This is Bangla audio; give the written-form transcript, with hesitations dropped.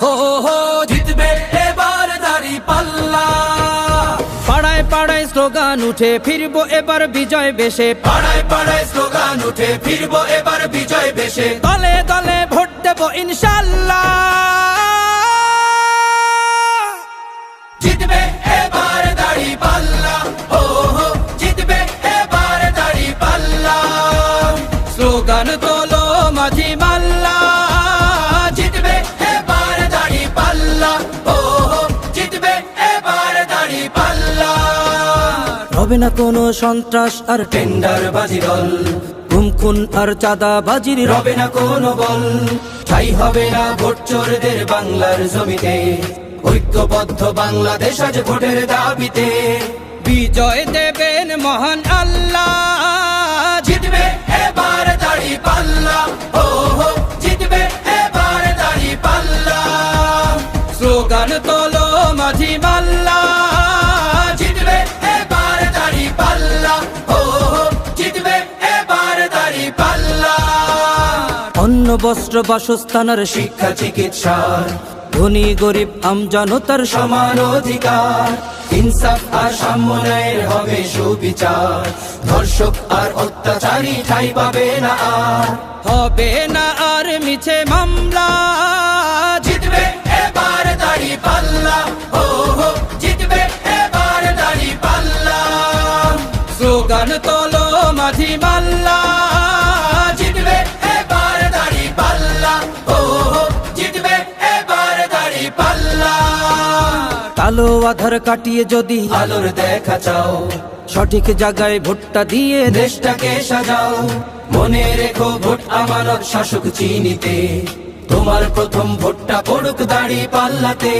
হো হো জিতবে এবার দাড়ি পাল্লা। পাড়ায় পাড়ায় স্লোগান উঠে ফিরবো এবার বিজয় বেশে, পাড়ায় পাড়ায় স্লোগান উঠে ফিরবো এবার বিজয় বেশে। দলে দলে ভোট দেবো ইনশাল্লাহ। জিতবে এবার দাড়ি পাল্লা, হো হো জিতবে এবার দাড়ি পাল্লা। স্লোগান তোলো মাঝি মাল্লা, জিতবে এবার দাড়ি পাল্লা, হো হো জিতবে এবার দাড়ি পাল্লা। হবে না কোনো সন্ত্রাস আর টেন্ডার বাজি দল, গুম খুন আর চাঁদা বাজির রবে না কোনো বল। ঠাই হবে না ভোট চোরদের বাংলার জমিতে, ঐক্যবদ্ধ বাংলাদেশ আজ ভোটের দাবিতে। বিজয় দেবেন মহান আল্লাহ। জিতবে এবার দাড়ি পাল্লা, হো হো জিতবে এবার দাড়ি পাল্লা। স্লোগান তোলো মাঝি মাল্লা, জিতবে এবার দাড়ি পাল্লা, হো হো জিতবে এবার দাড়ি পাল্লা। অন্ন বস্ত্র বাসস্থান আর শিক্ষা চিকিৎসার ধনী গরিব আমজনতার সমান অধিকার, ইনসাফ আর সাম্যের হবে সুবিচার। ধর্ষক আর অত্যাচারী ঠাঁই পাবে না আর, হবে না আর মিছে মামলা। জিতবে এবার দাড়ি পাল্লা, হো হো জিতবে এবার দাড়ি পাল্লা। স্লোগান তোলো মাঝি মাল্লা, জিতবে এবার দাড়ি পাল্লা, হো হো জিতবে এবার দাড়ি পাল্লা। কালো আধার কাটিয়ে যদি আলোর দেখা চাও, সঠিক জায়গায় ভোটটা দিয়ে দেশটাকে সাজাও। মনে রেখো ভোট আমানত শাসক চিনিতে, তোমার প্রথম ভোটটা পড়ুক দাড়ি পাল্লাতে।